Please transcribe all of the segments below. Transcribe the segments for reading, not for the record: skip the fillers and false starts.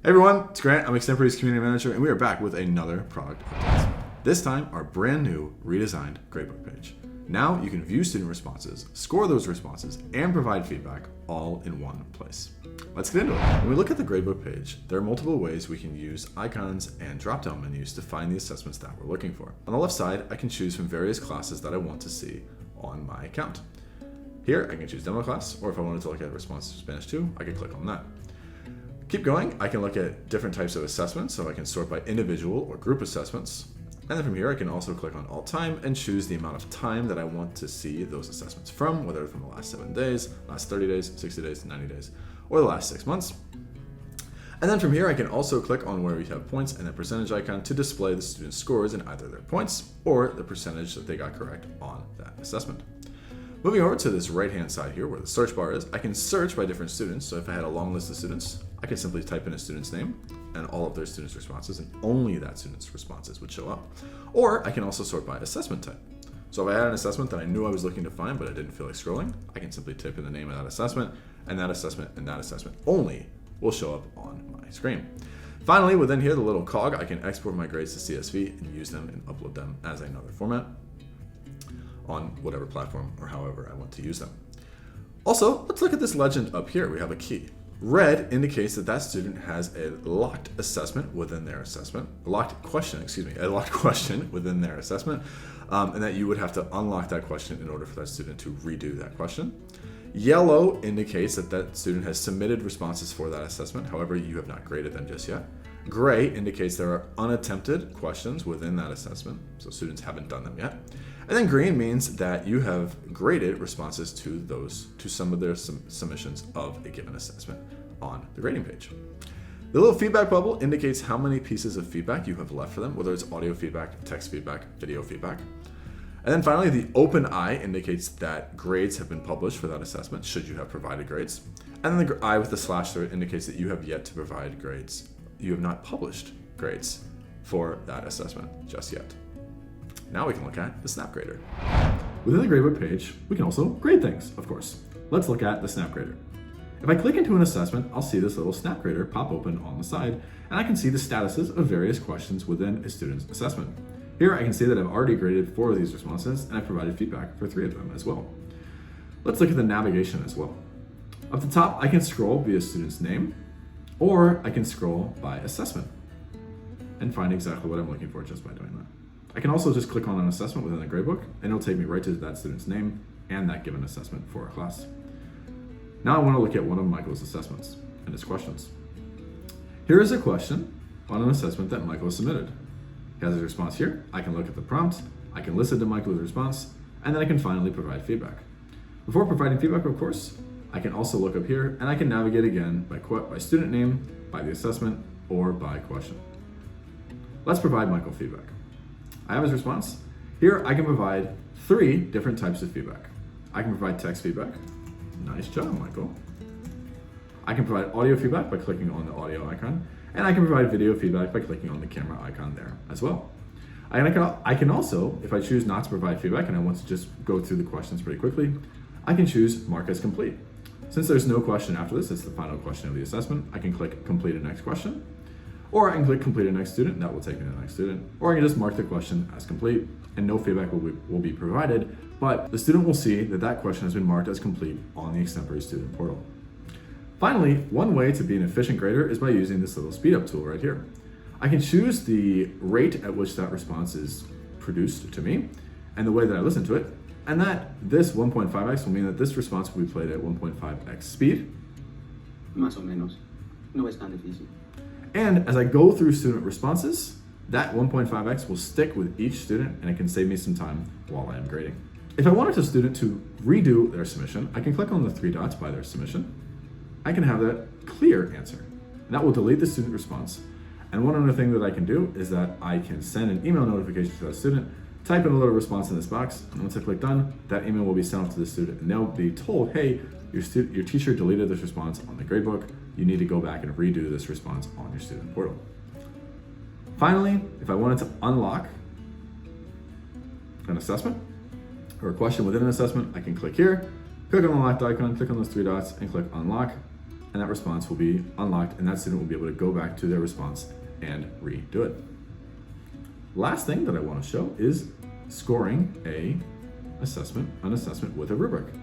Hey everyone, it's Grant. I'm Extempore's community manager, and we are back with another product update. This time, our brand new redesigned Gradebook page. Now you can view student responses, score those responses, and provide feedback all in one place. Let's get into it. When we look at the Gradebook page, there are multiple ways we can use icons and drop-down menus to find the assessments that we're looking for. On the left side, I can choose from various classes that I want to see on my account. Here, I can choose demo class, or if I wanted to look at responses to Spanish 2, I can click on that. Keep going, I can look at different types of assessments, so I can sort by individual or group assessments. And then from here, I can also click on Alt Time and choose the amount of time that I want to see those assessments from, whether from the last 7 days, last 30 days, 60 days, 90 days, or the last 6 months. And then from here, I can also click on where we have points and the percentage icon to display the student's scores in either their points or the percentage that they got correct on that assessment. Moving over to this right-hand side here where the search bar is, I can search by different students. So if I had a long list of students, I can simply type in a student's name and all of their students' responses, and only that student's responses would show up. Or I can also sort by assessment type. So if I had an assessment that I knew I was looking to find, but I didn't feel like scrolling, I can simply type in the name of that assessment, and that assessment and that assessment only will show up on my screen. Finally, within here, the little cog, I can export my grades to CSV and use them and upload them as another format on whatever platform or however I want to use them. Also, let's look at this legend up here. We have a key. Red indicates that that student has a locked assessment within their assessment, a locked question within their assessment, and that you would have to unlock that question in order for that student to redo that question. Yellow indicates that that student has submitted responses for that assessment, however, you have not graded them just yet. Gray indicates there are unattempted questions within that assessment, so students haven't done them yet. And then green means that you have graded responses to some of their submissions of a given assessment on the grading page. The little feedback bubble indicates how many pieces of feedback you have left for them, whether it's audio feedback, text feedback, video feedback. And then finally, the open eye indicates that grades have been published for that assessment, should you have provided grades. And then the eye with the slash through it indicates that you have yet to provide grades. You have not published grades for that assessment just yet. Now we can look at the Snap Grader. Within the Gradebook page, we can also grade things, of course. Let's look at the Snap Grader. If I click into an assessment, I'll see this little Snap Grader pop open on the side, and I can see the statuses of various questions within a student's assessment. Here I can see that I've already graded 4 of these responses, and I've provided feedback for 3 of them as well. Let's look at the navigation as well. Up the top, I can scroll via student's name, or I can scroll by assessment and find exactly what I'm looking for just by doing that. I can also just click on an assessment within the Gradebook, and it'll take me right to that student's name and that given assessment for a class. Now I want to look at one of Michael's assessments and his questions. Here is a question on an assessment that Michael has submitted. He has his response here. I can look at the prompt, I can listen to Michael's response, and then I can finally provide feedback. Before providing feedback, of course, I can also look up here and I can navigate again by student name, by the assessment, or by question. Let's provide Michael feedback. I have his response. Here I can provide 3 different types of feedback. I can provide text feedback. Nice job, Michael. I can provide audio feedback by clicking on the audio icon, and I can provide video feedback by clicking on the camera icon there as well. I can also, if I choose not to provide feedback and I want to just go through the questions pretty quickly, I can choose Mark as complete. Since there's no question after this, it's the final question of the assessment, I can click complete a next question, or I can click complete a next student, that will take me to the next student, or I can just mark the question as complete and no feedback will be provided, but the student will see that that question has been marked as complete on the Extempore student portal. Finally, one way to be an efficient grader is by using this little speed up tool right here. I can choose the rate at which that response is produced to me and the way that I listen to it, and that this 1.5x will mean that this response will be played at 1.5x speed. Más o menos. No es tan difícil. And as I go through student responses, that 1.5x will stick with each student and it can save me some time while I am grading. If I wanted a student to redo their submission, I can click on the 3 dots by their submission. I can have that clear answer. And that will delete the student response. And one other thing that I can do is that I can send an email notification to that student, type in a little response in this box, and once I click done, that email will be sent off to the student and they'll be told, hey, your teacher deleted this response on the gradebook. You need to go back and redo this response on your student portal. Finally, if I wanted to unlock an assessment or a question within an assessment, I can click here, click on the locked icon, click on those 3 dots, and click unlock. and that response will be unlocked, and that student will be able to go back to their response and redo it. Last thing that I want to show is scoring an assessment with a rubric.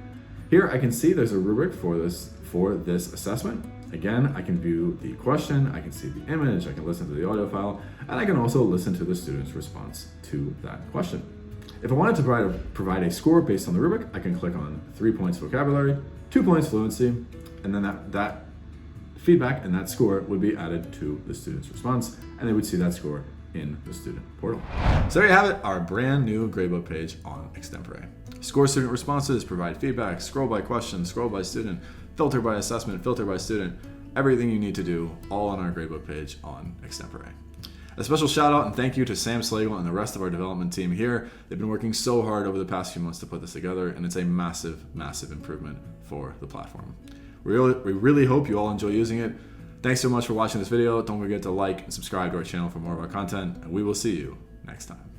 Here I can see there's a rubric for this assessment. Again, I can view the question, I can see the image, I can listen to the audio file, and I can also listen to the student's response to that question. If I wanted to provide a score based on the rubric, I can click on 3 points vocabulary, 2 points fluency, and then that feedback and that score would be added to the student's response, and they would see that score in the student portal. So there you have it, our brand new gradebook page on Extempore. Score student responses, provide feedback, scroll by question, scroll by student, filter by assessment, filter by student, everything you need to do all on our gradebook page on Extempore. A special shout out and thank you to Sam Slagle and the rest of our development team here. They've been working so hard over the past few months to put this together, and it's a massive, massive improvement for the platform. We really hope you all enjoy using it. Thanks so much for watching this video. Don't forget to like and subscribe to our channel for more of our content, and we will see you next time.